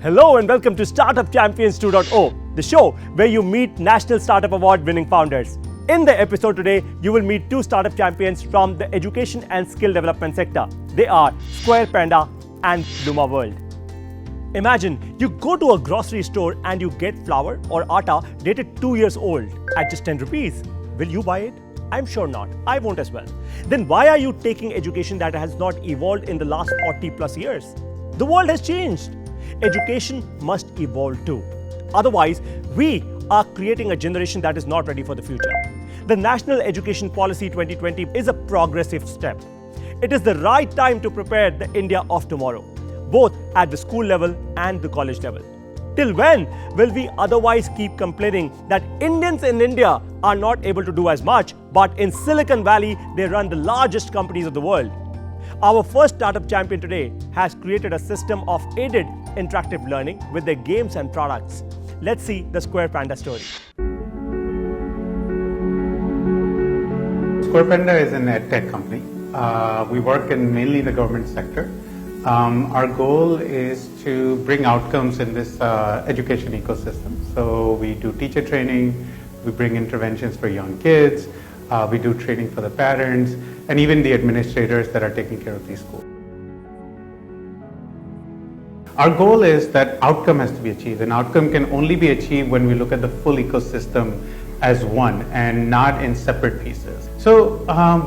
Hello and welcome to Startup Champions 2.0, the show where you meet National Startup Award winning founders. In the episode today, you will meet two startup champions from the education and skill development sector. They are Square Panda and Luma World. Imagine you go to a grocery store and you get flour or atta dated 2 years old at just 10 rupees. Will you buy it? I'm sure not. I won't as well. Then why are you taking education that has not evolved in the last 40 plus years? The world has changed. Education must evolve too. Otherwise, we are creating a generation that is not ready for the future. The National Education Policy 2020 is a progressive step. It is the right time to prepare the India of tomorrow, both at the school level and the college level. Till when will we otherwise keep complaining that Indians in India are not able to do as much, but in Silicon Valley, they run the largest companies of the world? Our first startup champion today has created a system of aided interactive learning with their games and products. Let's see the Square Panda story. Square Panda is an edtech company. We work in mainly the government sector. Our goal is to bring outcomes in this education ecosystem. So we do teacher training, we bring interventions for young kids, we do training for the parents, and even the administrators that are taking care of these schools. Our goal is that outcome has to be achieved, and outcome can only be achieved when we look at the full ecosystem as one and not in separate pieces. So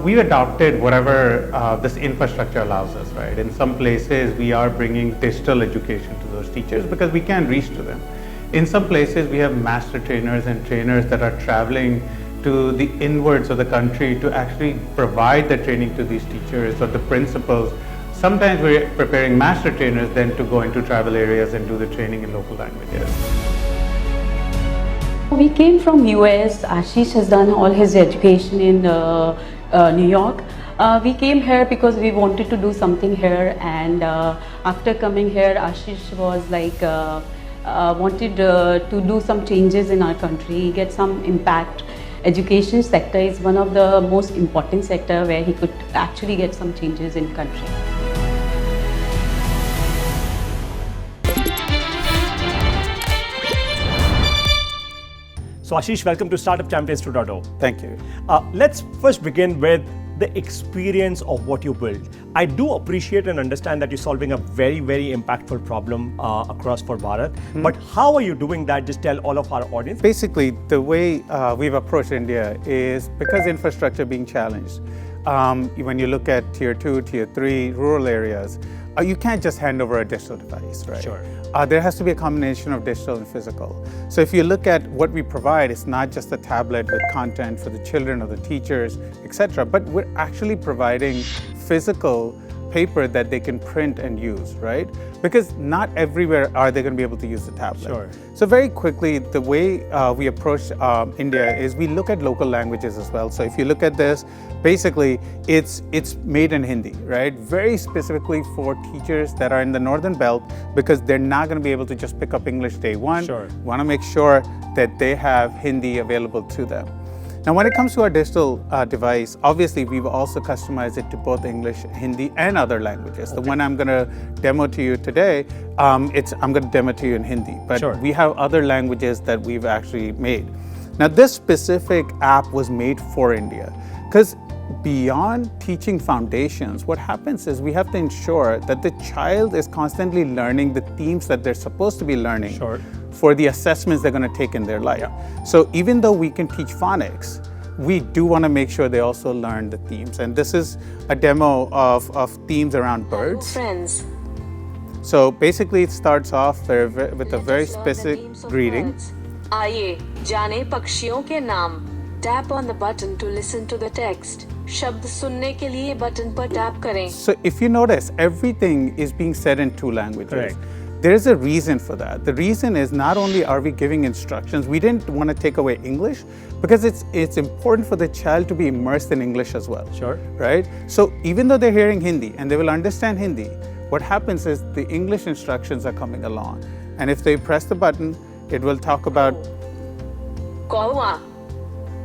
we've adopted whatever this infrastructure allows us, right? In some places, we are bringing digital education to those teachers because we can reach to them. In some places, we have master trainers and trainers that are traveling to the inwards of the country to actually provide the training to these teachers or the principals. Sometimes we're preparing master trainers then to go into tribal areas and do the training in local languages. We came from US. Ashish has done all his education in New York. We came here because we wanted to do something here, and after coming here, Ashish was like wanted to do some changes in our country, get some impact. Education sector is one of the most important sector where he could actually get some changes in country. So Ashish, welcome to Startup Champions 2.0. Thank you. Let's first begin with the experience of what you build. I do appreciate and understand that you're solving a very, very impactful problem across for Bharat. But how are you doing that? Just tell all of our audience. Basically, the way we've approached India is because infrastructure being challenged. When you look at tier 2, tier 3 rural areas, you can't just hand over a digital device, right? Sure. There has to be a combination of digital and physical. So if you look at what we provide, it's not just a tablet with content for the children or the teachers, etc., but we're actually providing physical paper that they can print and use, right? Because not everywhere are they going to be able to use the tablet. Sure. So very quickly, the way we approach India is we look at local languages as well. So if you look at this, basically it's made in Hindi, right? Very specifically for teachers that are in the northern belt, because they're not going to be able to just pick up English day one. Sure. Want to make sure that they have Hindi available to them. Now, when it comes to our digital device, obviously we've also customized it to both English, Hindi, and other languages. The one I'm going to demo to you today, I'm going to demo to you in Hindi, but Sure. we have other languages that we've actually made. Now, this specific app was made for India because beyond teaching foundations, what happens is we have to ensure that the child is constantly learning the themes that they're supposed to be learning. Sure. For the assessments they're going to take in their life. So even though we can teach phonics, we do want to make sure they also learn the themes. And this is a demo of themes around birds. Friends. So basically it starts off with a very specific greeting. आइए जाने पक्षियों के नाम. Tap on the button to listen to the text. शब्द सुनने के लिए button पर टैप करें. So if you notice, everything is being said in 2 languages. Correct. There's a reason for that. The reason is not only are we giving instructions, we didn't want to take away English because it's important for the child to be immersed in English as well. Sure. Right? So even though they're hearing Hindi and they will understand Hindi, what happens is the English instructions are coming along. And if they press the button, it will talk about, कौवा.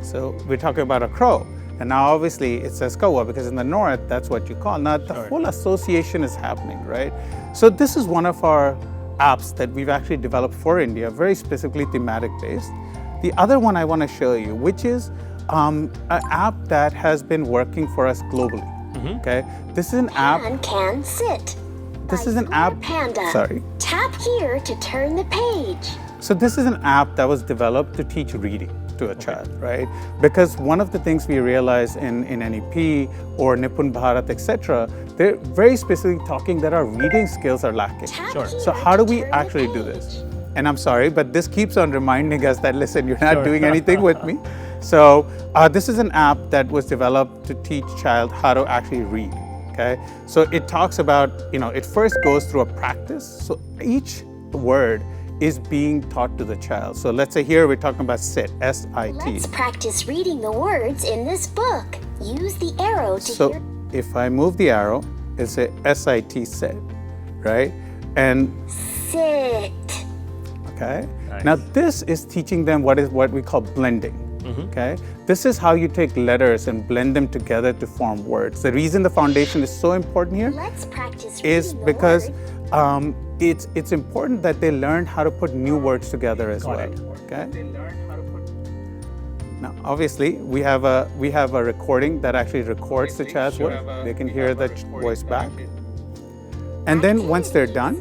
so we're talking about a crow. And now obviously it says kawa because in the north, that's what you call. Now the whole association is happening, right? So this is one of our apps that we've actually developed for India, very specifically thematic based. The other one I want to show you, which is an app that has been working for us globally. Okay, this is an app. Pan can sit. This By is an Smart app. Panda. Sorry. Tap here to turn the page. So this is an app that was developed to teach reading to a child, right? Because one of the things we realize in NEP or Nipun Bharat, etc., they're very specifically talking that our reading skills are lacking. Tap Sure. here So how do to we turn the actually do page. this? And I'm sorry, but this keeps on reminding us that, listen, you're not doing anything with me. So this is an app that was developed to teach child how to actually read, okay? So it talks about, it first goes through a practice. So each word is being taught to the child. So let's say here we're talking about sit, S-I-T. Let's practice reading the words in this book. Use the arrow to So hear. if I move the arrow, it's a S-I-T sit, right? And Sit. okay. Nice. Now this is teaching them what we call blending. Okay. This is how you take letters and blend them together to form words. The reason the foundation is so important here Let's practice is reading the because words. it's important that they learn how to put new words together as Got well. it. Okay. Now, obviously, we have a recording that actually records the child's voice. They can hear the voice back. And then once they're done,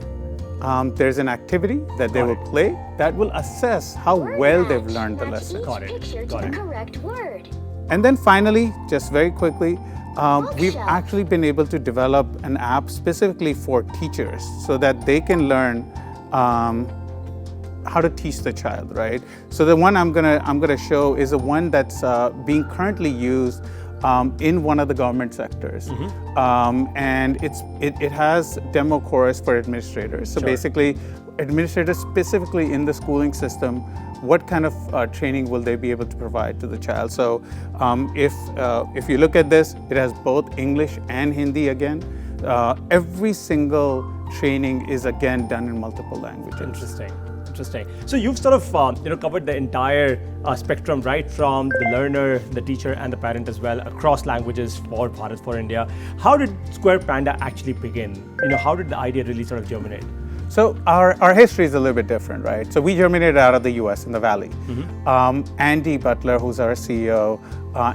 there's an activity that they will play that will assess how Word well they've match. learned the Match lesson. each Got it. picture Got to it. the correct word. And then finally, just very quickly, we've Bookshelf. actually been able to develop an app specifically for teachers so that they can learn how to teach the child, right? So the one I'm gonna show is a one that's being currently used in one of the government sectors, and it has demo course for administrators. So Sure. basically, administrators specifically in the schooling system, what kind of training will they be able to provide to the child? So if you look at this, it has both English and Hindi again. Every single training is again done in multiple languages. Interesting. So you've sort of covered the entire spectrum, right from the learner, the teacher, and the parent as well, across languages for Bharat, for India. How did Square Panda actually begin? How did the idea really sort of germinate? So our history is a little bit different, right? So we germinated out of the US in the Valley. Andy Butler, who's our CEO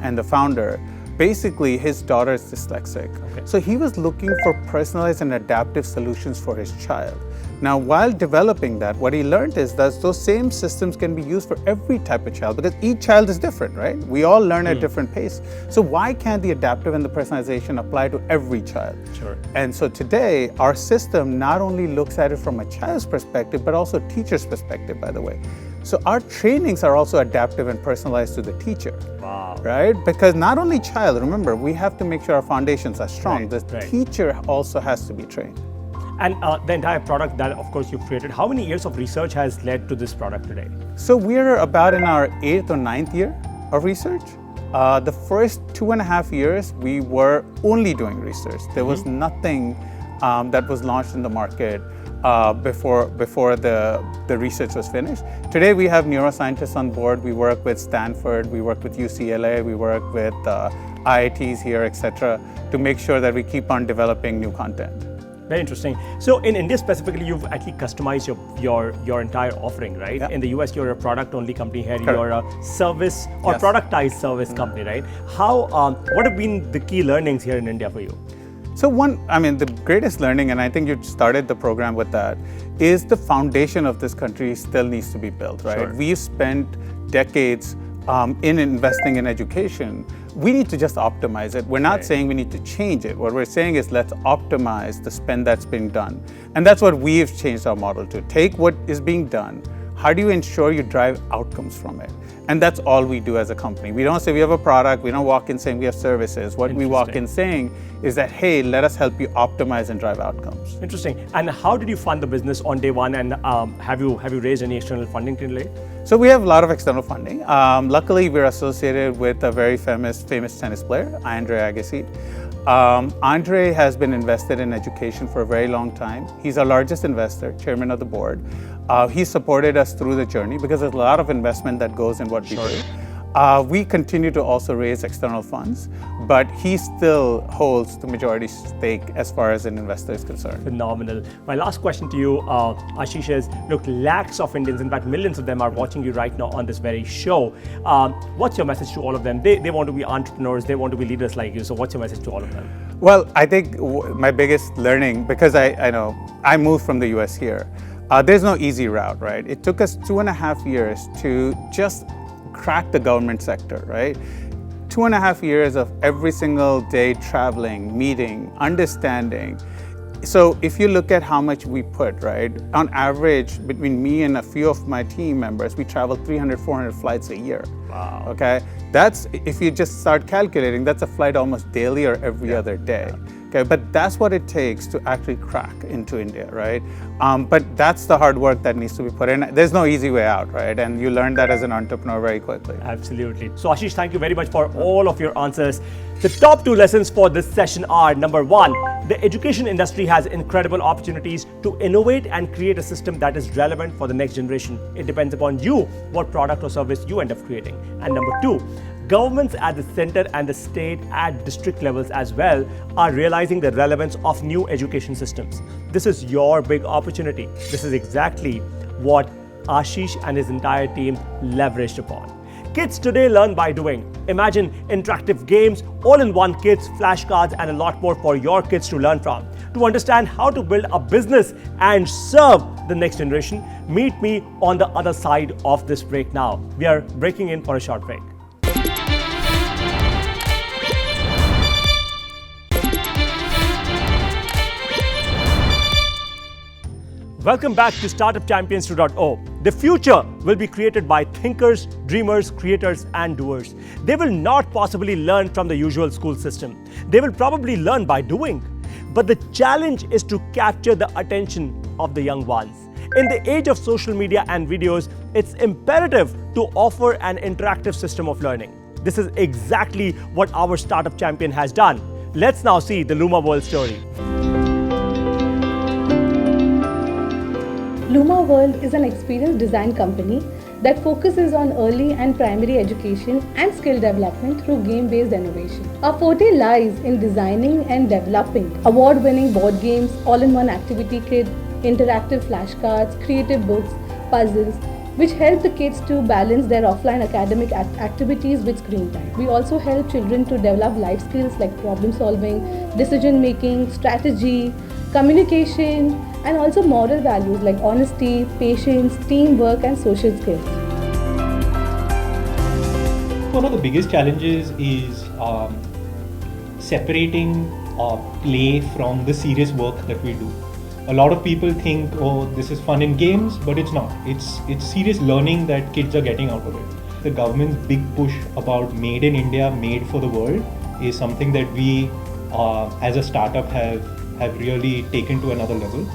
and the founder, basically his daughter is dyslexic. Okay. So he was looking for personalized and adaptive solutions for his child. Now, while developing that, what he learned is that those same systems can be used for every type of child because each child is different, right? We all learn at different pace. So why can't the adaptive and the personalization apply to every child? Sure. And so today, our system not only looks at it from a child's perspective, but also a teacher's perspective, by the way. So our trainings are also adaptive and personalized to the teacher. Wow. Right? Because not only child, remember, we have to make sure our foundations are strong. Right, The right. teacher also has to be trained. And the entire product that, of course, you've created, how many years of research has led to this product today? So we're about in our 8th or 9th year of research. The first 2.5 years, we were only doing research. There was nothing that was launched in the market before the research was finished. Today, we have neuroscientists on board. We work with Stanford, we work with UCLA, we work with IITs here, etc., to make sure that we keep on developing new content. Very interesting. So in India specifically, you've actually customized your entire offering, right? Yeah. In the US, you're a product-only company. Here, Correct. you're a service or Yes. productized service company, right? How? What have been the key learnings here in India for you? So the greatest learning, and I think you started the program with that, is the foundation of this country still needs to be built, right? Sure. We've spent decades in investing in education. We need to just optimize it. We're not Right. saying we need to change it. What we're saying is let's optimize the spend that's being done. And that's what we've changed our model to. Take what is being done. How do you ensure you drive outcomes from it? And that's all we do as a company. We don't say we have a product. We don't walk in saying we have services. What we walk in saying is that, hey, let us help you optimize and drive outcomes. Interesting. And how did you fund the business on day one? And have you raised any external funding till late? So we have a lot of external funding. Luckily, we're associated with a very famous tennis player, Andre Agassi. Andre has been invested in education for a very long time. He's our largest investor, chairman of the board. He supported us through the journey because there's a lot of investment that goes in what we do. We continue to also raise external funds, but he still holds the majority stake as far as an investor is concerned. Phenomenal. My last question to you, Ashish, is look, lakhs of Indians, in fact, millions of them are watching you right now on this very show. What's your message to all of them? They want to be entrepreneurs, they want to be leaders like you. So, what's your message to all of them? Well, I think my biggest learning, because I know I moved from the US here, there's no easy route, right? It took us 2.5 years to just crack the government sector, right? 2.5 years of every single day traveling, meeting, understanding. So if you look at how much we put, right, on average, between me and a few of my team members, we travel 300, 400 flights a year. Wow. Okay, that's, if you just start calculating, that's a flight almost daily or every other day. Okay, but that's what it takes to actually crack into India, right? But that's the hard work that needs to be put in. There's no easy way out, right? And you learn that as an entrepreneur very quickly. Absolutely. So Ashish, thank you very much for all of your answers. The top 2 lessons for this session are, number 1, the education industry has incredible opportunities to innovate and create a system that is relevant for the next generation. It depends upon you what product or service you end up creating. And number 2, governments at the center and the state at district levels as well are realizing the relevance of new education systems. This is your big opportunity. This is exactly what Ashish and his entire team leveraged upon. Kids today learn by doing. Imagine interactive games, all-in-one kits, flashcards, and a lot more for your kids to learn from. To understand how to build a business and serve the next generation, meet me on the other side of this break now. We are breaking in for a short break. Welcome back to Startup Champions 2.0. The future will be created by thinkers, dreamers, creators, and doers. They will not possibly learn from the usual school system. They will probably learn by doing. But the challenge is to capture the attention of the young ones. In the age of social media and videos, it's imperative to offer an interactive system of learning. This is exactly what our Startup Champion has done. Let's now see the Luma World story. Luma World is an experience design company that focuses on early and primary education and skill development through game-based innovation. Our forte lies in designing and developing award-winning board games, all-in-one activity kit, interactive flashcards, creative books, puzzles, which help the kids to balance their offline academic activities with screen time. We also help children to develop life skills like problem solving, decision making, strategy, communication, and also moral values like honesty, patience, teamwork, and social skills. One of the biggest challenges is separating play from the serious work that we do. A lot of people think, oh, this is fun in games, but it's not. It's serious learning that kids are getting out of it. The government's big push about made in India, made for the world is something that we as a startup have really taken to another level.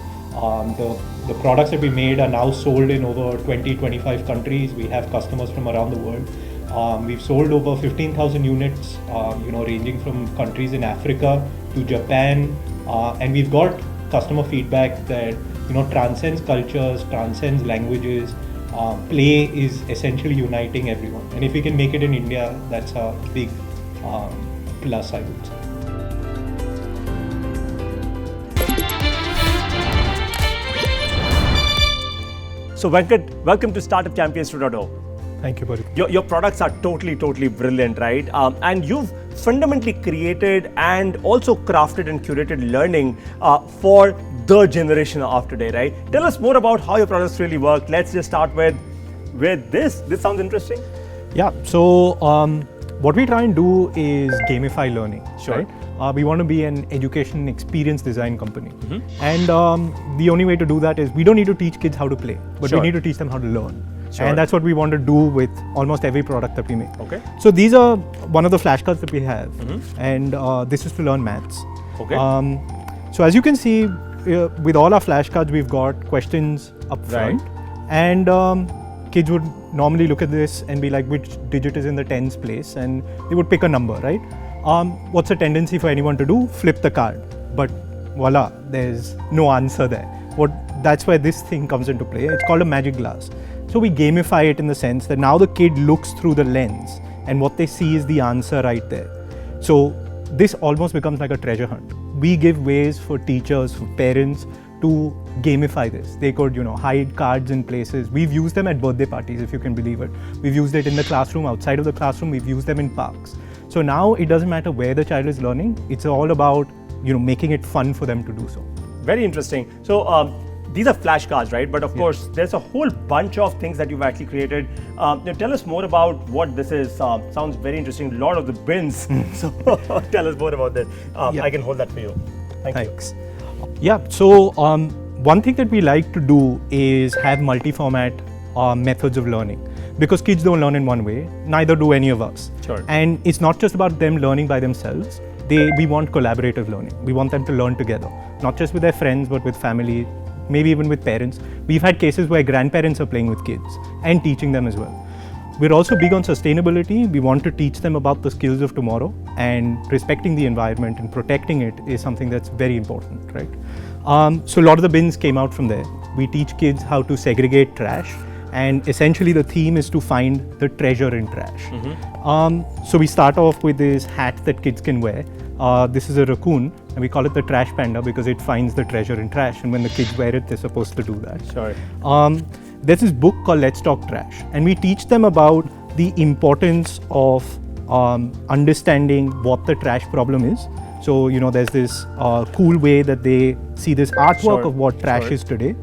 The products that we made are now sold in over 20-25 countries. We have customers from around the world. We've sold over 15,000 units, ranging from countries in Africa to Japan, and we've got customer feedback that transcends cultures, transcends languages. Play is essentially uniting everyone, and if we can make it in India, that's a big plus, I would say. So Venkat, welcome to Startup Champions 2.0. Thank you, buddy. Your products are totally brilliant, right? And you've fundamentally created and also crafted and curated learning for the generation of today, right? Tell us more about how your products really work. Let's just start with this. This sounds interesting. Yeah, so what we try and do is gamify learning, Sure. right? We want to be an education experience design company. And the only way to do that is we don't need to teach kids how to play, but Sure. we need to teach them how to learn. Sure. And that's what we want to do with almost every product that we make. Okay. So these are one of the flashcards that we have, and this is to learn maths. Okay. So as you can see, with all our flashcards, we've got questions up front, and kids would normally look at this and be like, which digit is in the tens place, and they would pick a number, right? What's a tendency for anyone to do? Flip the card, but voila, there's no answer there. That's where this thing comes into play. It's called a magic glass. So we gamify it in the sense that now the kid looks through the lens and what they see is the answer right there. So this almost becomes like a treasure hunt. We give ways for teachers, for parents to gamify this. They could, hide cards in places. We've used them at birthday parties, if you can believe it. We've used it in the classroom, outside of the classroom. We've used them in parks. So now it doesn't matter where the child is learning. It's all about, making it fun for them to do so. Very interesting. So these are flashcards, right? But of course, there's a whole bunch of things that you've actually created. Tell us more about what this is. Sounds very interesting. A lot of the bins. So tell us more about this. I can hold that for you. Thanks. Yeah. So one thing that we like to do is have multi-format methods of learning, because kids don't learn in one way. Neither do any of us. Sure. And it's not just about them learning by themselves. We want collaborative learning. We want them to learn together, not just with their friends, but with family, maybe even with parents. We've had cases where grandparents are playing with kids and teaching them as well. We're also big on sustainability. We want to teach them about the skills of tomorrow, and respecting the environment and protecting it is something that's very important, right? So a lot of the bins came out from there. We teach kids how to segregate trash, and essentially the theme is to find the treasure in trash. So we start off with this hat that kids can wear. This is a raccoon, and we call it the trash panda because it finds the treasure in trash, and when the kids wear it, they're supposed to do that. Sure. There's this book called Let's Talk Trash, and we teach them about the importance of understanding what the trash problem is. So, there's this cool way that they see this artwork of what trash is today,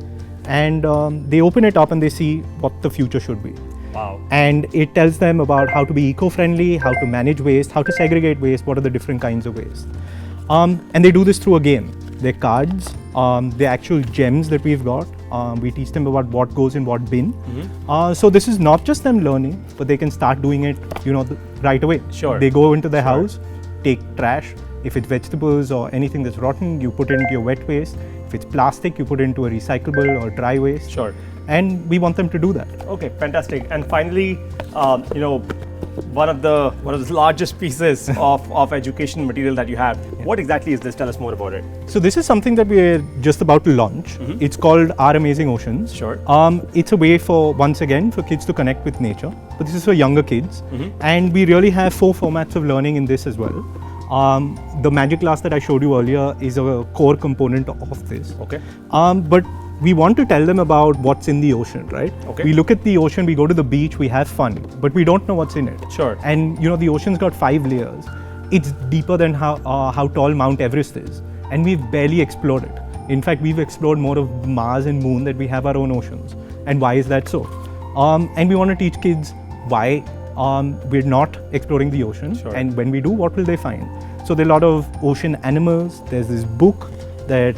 and they open it up and they see what the future should be. Wow. And it tells them about how to be eco-friendly, how to manage waste, how to segregate waste, what are the different kinds of waste. And they do this through a game. They're cards, the actual gems that we've got. We teach them about what goes in what bin. So this is not just them learning, but they can start doing it, right away. Sure. They go into their house, take trash. If it's vegetables or anything that's rotten, you put it into your wet waste. If it's plastic, you put it into a recyclable or dry waste. Sure. And we want them to do that. Okay, fantastic. And finally, one of the largest pieces of education material that you have. What exactly is this? Tell us more about it. So this is something that we're just about to launch. It's called Our Amazing Oceans. Sure. It's a way for kids to connect with nature. But this is for younger kids. And we really have 4 formats of learning in this as well. The magic glass that I showed you earlier is a core component of this. Okay. But we want to tell them about what's in the ocean, right? Okay. We look at the ocean, we go to the beach, we have fun, but we don't know what's in it. Sure. And the ocean's got 5 layers. It's deeper than how tall Mount Everest is, and we've barely explored it. In fact, we've explored more of Mars and Moon than we have our own oceans. And why is that so? And we want to teach kids why we're not exploring the ocean. Sure. And when we do, what will they find? So there are a lot of ocean animals. There's this book that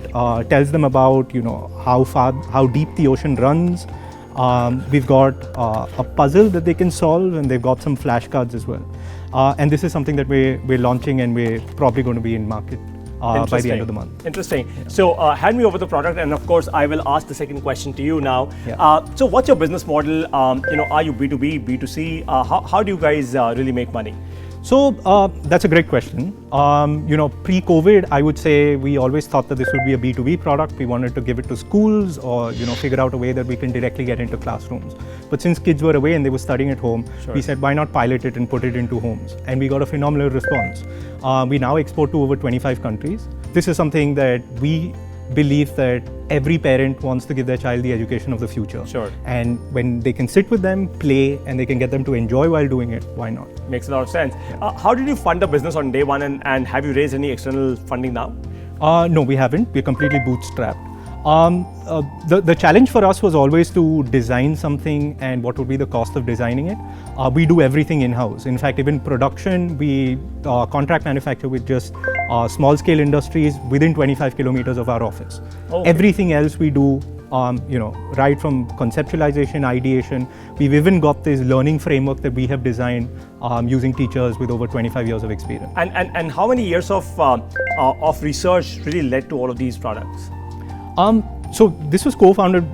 tells them about how deep the ocean runs. We've got a puzzle that they can solve, and they've got some flashcards as well. And this is something that we're launching, and we're probably going to be in market by the end of the month. Interesting. So hand me over the product, and of course I will ask the second question to you now. Yeah. So what's your business model? Are you B2B, B2C? How do you guys really make money? So that's a great question. Pre-COVID, I would say we always thought that this would be a B2B product. We wanted to give it to schools or figure out a way that we can directly get into classrooms. But since kids were away and they were studying at home, we said, why not pilot it and put it into homes? And we got a phenomenal response. We now export to over 25 countries. This is something that we believe that every parent wants to give their child the education of the future. Sure. And when they can sit with them, play, and they can get them to enjoy while doing it, why not? Makes a lot of sense. How did you fund the business on day one, and have you raised any external funding now? No, we haven't. We're completely bootstrapped. The challenge for us was always to design something and what would be the cost of designing it. We do everything in-house. In fact, even production, we contract manufacture with just small scale industries within 25 kilometers of our office. Okay. Everything else we do, right from conceptualization, ideation. We've even got this learning framework that we have designed using teachers with over 25 years of experience. And how many years of research really led to all of these products? So this was co-founded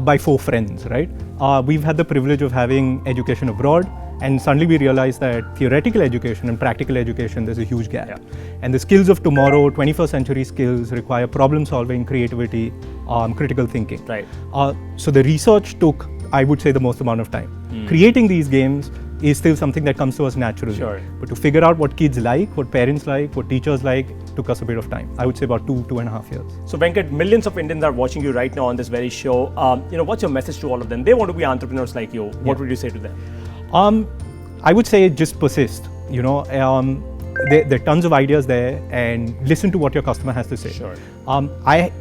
by 4 friends, right? We've had the privilege of having education abroad, and suddenly we realized that theoretical education and practical education, there's a huge gap. Yeah. And the skills of tomorrow, 21st century skills, require problem solving, creativity, critical thinking. Right. So the research took, I would say, the most amount of time. Creating these games is still something that comes to us naturally. Sure. But to figure out what kids like, what parents like, what teachers like, took us a bit of time. I would say about 2.5 years. So Venkat, millions of Indians are watching you right now on this very show. What's your message to all of them? They want to be entrepreneurs like you. What would you say to them? I would say just persist. There are tons of ideas there, and listen to what your customer has to say. Sure. I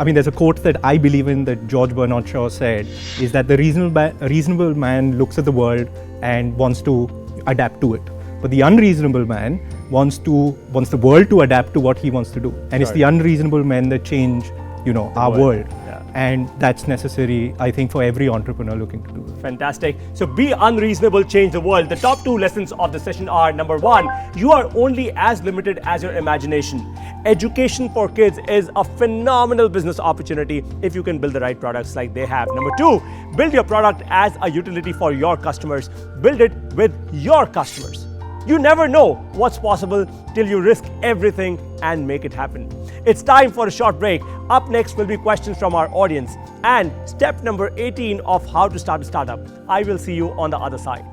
mean, there's a quote that I believe in that George Bernard Shaw said, is that the reasonable man looks at the world and wants to adapt to it. But the unreasonable man wants the world to adapt to what he wants to do. And it's the unreasonable men that change, our world. Yeah. And that's necessary, I think, for every entrepreneur looking to do that. Fantastic. So be unreasonable, change the world. The top 2 lessons of the session are: number 1, you are only as limited as your imagination. Education for kids is a phenomenal business opportunity if you can build the right products like they have. Number 2, build your product as a utility for your customers. Build it with your customers. You never know what's possible till you risk everything and make it happen. It's time for a short break. Up next will be questions from our audience and step number 18 of how to start a startup. I will see you on the other side.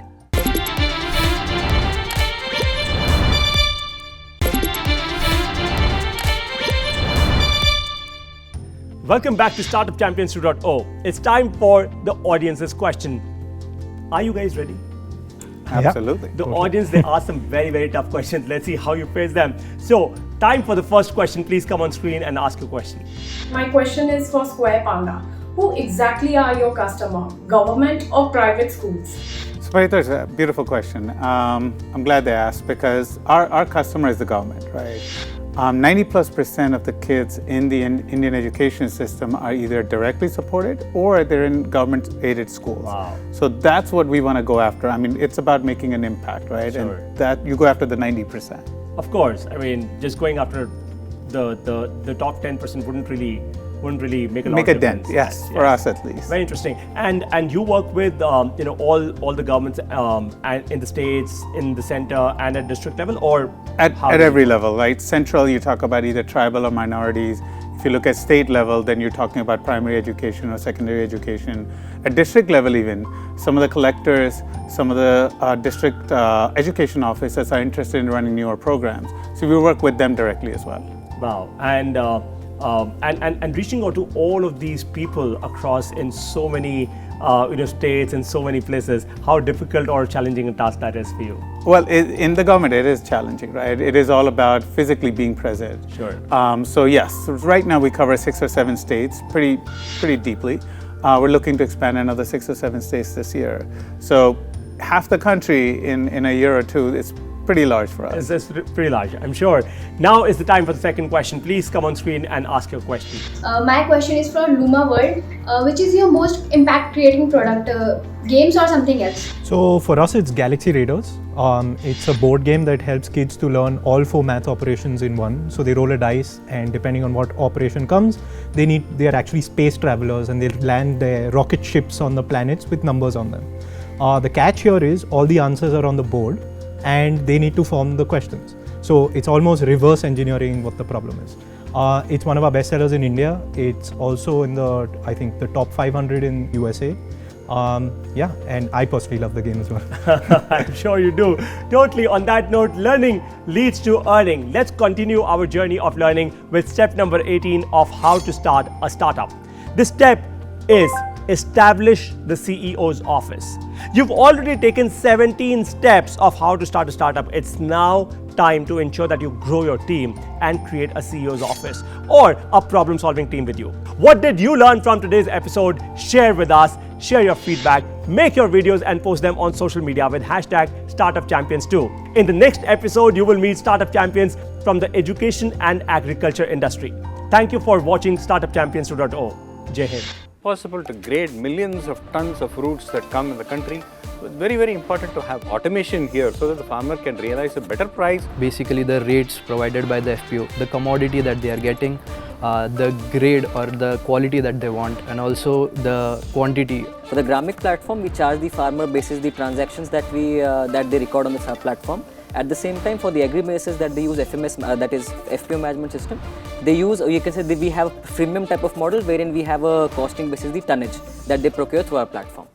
Welcome back to Startup Champions 2.0. It's time for the audience's question. Are you guys ready? Absolutely. The audience, they ask some very, very tough questions. Let's see how you face them. So, time for the first question. Please come on screen and ask your question. My question is for Square Panda. Who exactly are your customer? Government or private schools? So, Parita, it's a beautiful question. I'm glad they asked, because our customer is the government, right? 90+% of the kids in the Indian education system are either directly supported or they're in government-aided schools. Wow. So that's what we want to go after. I mean, it's about making an impact, right? Sure. And that you go after the 90%. Of course. I mean, just going after the top 10% wouldn't really make a lot Make of a dent, difference. yes, for us at least. Very interesting. And you work with all the governments and in the states, in the center, and at district level, or at every level, right? Central, you talk about either tribal or minorities. If you look at state level, then you're talking about primary education or secondary education. At district level even, some of the collectors, some of the district education officers are interested in running newer programs. So we work with them directly as well. Wow. And reaching out to all of these people across in so many states and so many places, how difficult or challenging a task that is for you? Well, in the government, it is challenging, right? It is all about physically being present. Sure. So yes, right now we cover 6 or 7 states pretty deeply. We're looking to expand another 6 or 7 states this year. So half the country in a year or two is pretty large for us. It's pretty large, I'm sure. Now is the time for the second question. Please come on screen and ask your question. My question is from Luma World. Which is your most impact creating product? Games or something else? So for us, it's Galaxy Raiders. It's a board game that helps kids to learn all 4 math operations in one. So they roll a dice, and depending on what operation comes, they are actually space travelers, and they land their rocket ships on the planets with numbers on them. The catch here is all the answers are on the board, and they need to form the questions. So it's almost reverse engineering what the problem is. It's one of our best sellers in India. It's also in I think the top 500 in USA. And I personally love the game as well. I'm sure you do. Totally. On that note, learning leads to earning. Let's continue our journey of learning with step number 18 of how to start a startup. This step is establish the CEO's office. You've already taken 17 steps of how to start a startup. It's now time to ensure that you grow your team and create a CEO's office or a problem-solving team with you. What did you learn from today's episode? Share with us, share your feedback, make your videos and post them on social media with hashtag StartupChampions2. In the next episode, you will meet startup champions from the education and agriculture industry. Thank you for watching Startup Champions 2.0. Jai Hind. Possible to grade millions of tons of fruits that come in the country. It's very, very important to have automation here so that the farmer can realize a better price. Basically, the rates provided by the FPO, the commodity that they are getting, the grade or the quality that they want, and also the quantity. For the Grammic platform, we charge the farmer basis the transactions that they record on the platform. At the same time, for the agri-bases that they use FMS, that is FPO management system, they use, you can say that we have a freemium type of model wherein we have a costing basis the tonnage that they procure through our platform.